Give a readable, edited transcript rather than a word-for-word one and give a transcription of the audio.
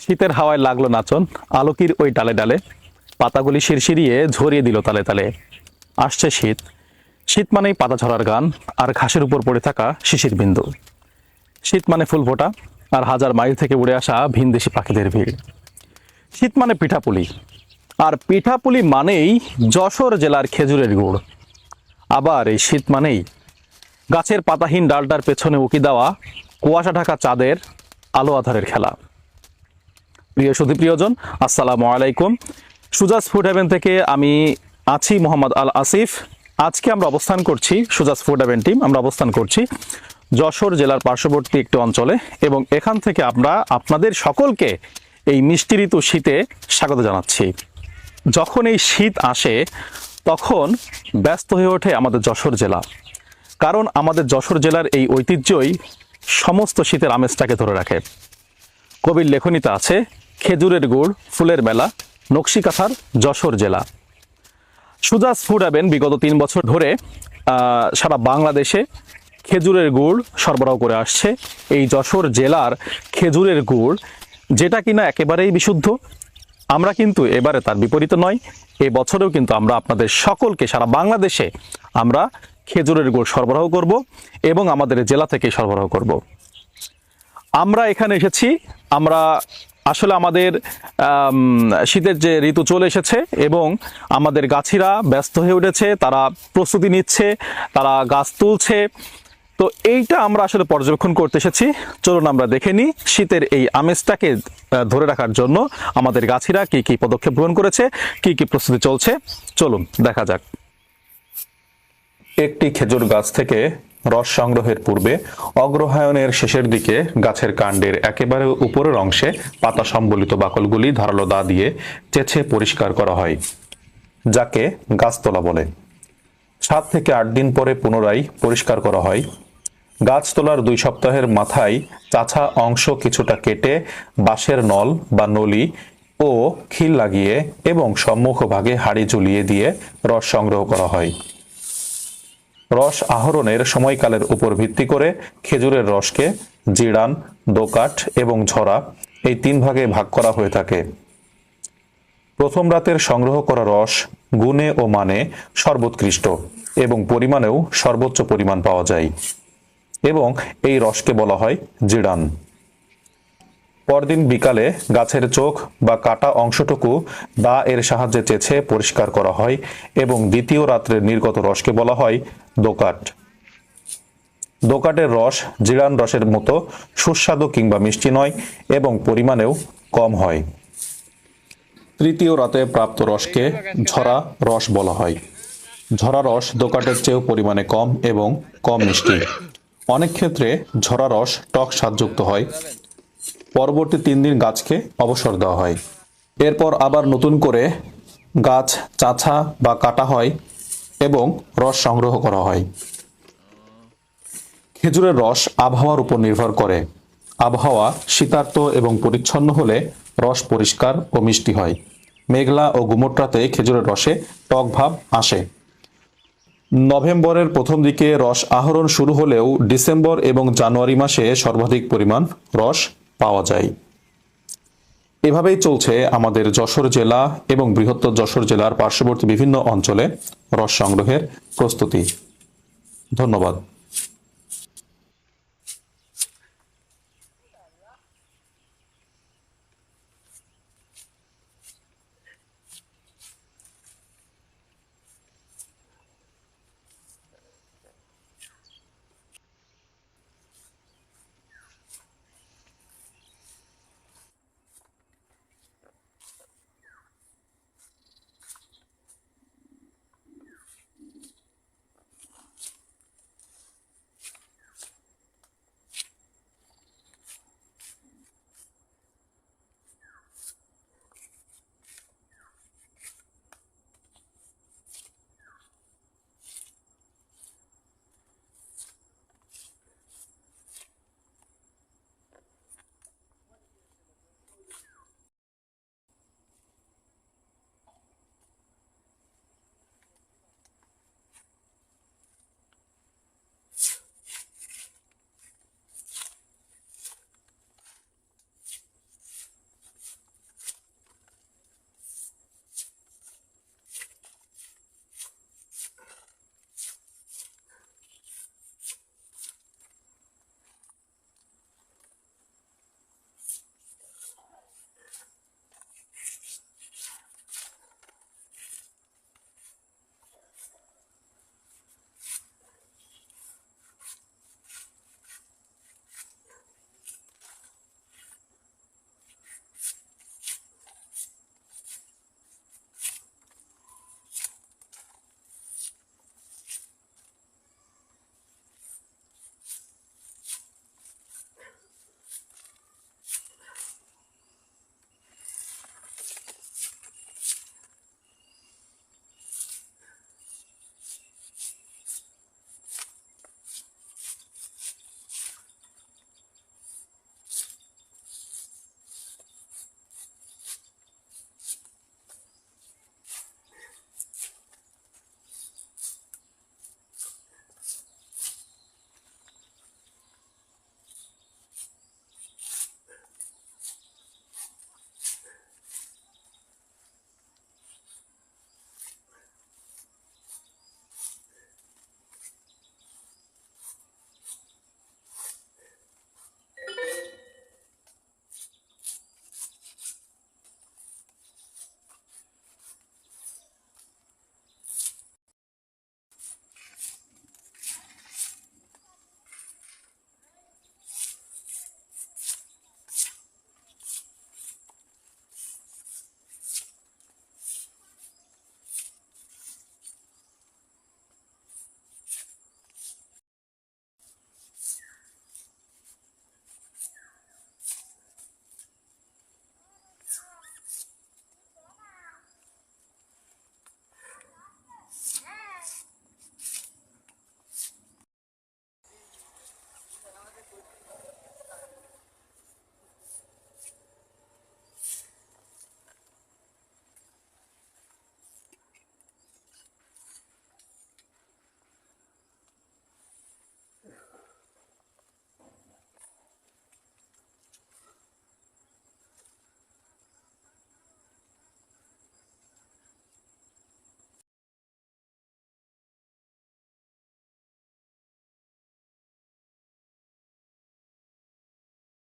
শীতের হাওয়ায় লাগলো নাচন, আলোকির ওই ডালে ডালে পাতাগুলি শিরশিরিয়ে ঝরিয়ে দিল তালে তালে। আসছে শীত, শীত মানেই পাতা ঝরার গান আর ঘাসের উপর পড়ে থাকা শিশির বিন্দু। শীত মানে ফুল ফোটা আর হাজার মাইল থেকে উড়ে আসা ভিনদেশি পাখিদের ভিড়। শীত মানে পিঠাপুলি, আর পিঠাপুলি মানেই যশোর জেলার খেজুরের গুড়। আবার এই শীত মানেই গাছের পাতাহীন ডালটার পেছনে উকি দেওয়া কুয়াশা ঢাকা চাঁদের আলো আধারের খেলা। প্রিয় সুধী প্রিয়জন, আসসালামু আলাইকুম। সুজাস ফুড হেভেন থেকে আমি আছি মোহাম্মদ আল আসিফ। আজকে আমরা অবস্থান করছি, সুজাস ফুড হেভেন টিম আমরা অবস্থান করছি যশোর জেলার পার্শ্ববর্তী একটি অঞ্চলে, এবং এখান থেকে আমরা আপনাদের সকলকে এই মিষ্টি ঋতু শীতে স্বাগত জানাচ্ছি। যখন এই শীত আসে তখন ব্যস্ত হয়ে ওঠে আমাদের যশোর জেলা, কারণ আমাদের যশোর জেলার এই ঐতিহ্যই সমস্ত শীতের আমেজটাকে ধরে রাখে। কবির লেখনীতে আছে, খেজুরের গুড় ফুলের মেলা, নকশি কাঁথার যশোর জেলা। সুজাস ফুড হেভেন বিগত 3 বছর ধরে সারা বাংলাদেশে খেজুরের গুড় সরবরাহ করে আসছে। এই যশোর জেলার খেজুরের গুড়, যেটা কিনা একেবারেই বিশুদ্ধ। আমরা কিন্তু এবারে তার বিপরীত নয়, এই বছরেও কিন্তু আমরা আপনাদের সকলকে সারা বাংলাদেশে আমরা খেজুরের গুড় সরবরাহ করব এবং আমাদের জেলা থেকে সরবরাহ করব। আমরা এখানে এসেছি, আমরা আসলে আমাদের শীতের যে ঋতু চলে এসেছে এবং আমাদের গাছিরা ব্যস্ত হয়ে উঠেছে, তারা প্রস্তুতি নিচ্ছে, তারা গাছ তুলছে। তো এইটা আমরা আসলে পর্যবেক্ষণ করতে এসেছি। চলুন আমরা দেখে নিই শীতের এই আমেজটাকে ধরে রাখার জন্য আমাদের গাছিরা কি কি পদক্ষেপ গ্রহণ করেছে, কি কি প্রস্তুতি চলছে। চলুন দেখা যাক। একটি খেজুর গাছ থেকে রস সংগ্রহের পূর্বে অগ্রহায়ণের শেষের দিকে গাছের কাণ্ডের একেবারে উপরের অংশে পাতা সম্বলিত বাকলগুলি ধারালো দা দিয়ে চেঁচে পরিষ্কার করা হয়, যাকে গাছ তোলা বলে। 7 থেকে 8 দিন পরে পুনরায় পরিষ্কার করা হয়। গাছ তোলার 2 সপ্তাহের মাথায় চাছা অংশ কিছুটা কেটে বাঁশের নল বা নলি ও খিল লাগিয়ে এবং সম্মুখ ভাগে হাড়ি ঝুলিয়ে দিয়ে রস সংগ্রহ করা হয়। রস আহরণের সময়কালের উপর ভিত্তি করে খেজুরের রসকে জিড়ান, দোকাট এবং ঝরা এই 3 ভাগে ভাগ করা হয়ে থাকে। প্রথম রাতের সংগ্রহ করা রস গুণে ও মানে সর্বোৎকৃষ্ট এবং পরিমাণেও সর্বোচ্চ পরিমাণ পাওয়া যায়, এবং এই রসকে বলা হয় জিড়ান। পরদিন বিকালে গাছের চোখ বা কাটা অংশটুকু দা এর সাহায্যে চেঁচে পরিষ্কার করা হয় এবং দ্বিতীয় রাত্রের নির্গত রসকে বলা হয় দোকাট। দোকাটের রস জিরান রসের মতো সুস্বাদু কিংবা মিষ্টি নয় এবং পরিমাণেও কম হয়। তৃতীয় রাতে প্রাপ্ত রসকে ঝরা রস বলা হয়। ঝরা রস দোকাটের চেয়েও পরিমাণে কম এবং কম মিষ্টি। অনেক ক্ষেত্রে ঝরা রস টক স্বাদযুক্ত হয়। পরবর্তী 3 দিন গাছকে অবসর দেওয়া হয়। এরপর আবার নতুন করে গাছ চাছা বা কাটা হয় এবং রস সংগ্রহ করা হয়। খেজুরের রস আবহাওয়ার উপর নির্ভর করে। আবহাওয়া শীতার্ত এবং পরিচ্ছন্ন হলে রস পরিষ্কার ও মিষ্টি হয়। মেঘলা ও গুমোট রাতে খেজুরের রসে টক ভাব আসে। নভেম্বরের প্রথম দিকে রস আহরণ শুরু হলেও ডিসেম্বর এবং জানুয়ারি মাসে সর্বাধিক পরিমাণ রস পাওয়া যায়। এভাবেই চলছে আমাদের যশোর জেলা এবং বৃহত্তর যশোর জেলার পার্শ্ববর্তী বিভিন্ন অঞ্চলে রস সংগ্রহের প্রস্তুতি। ধন্যবাদ।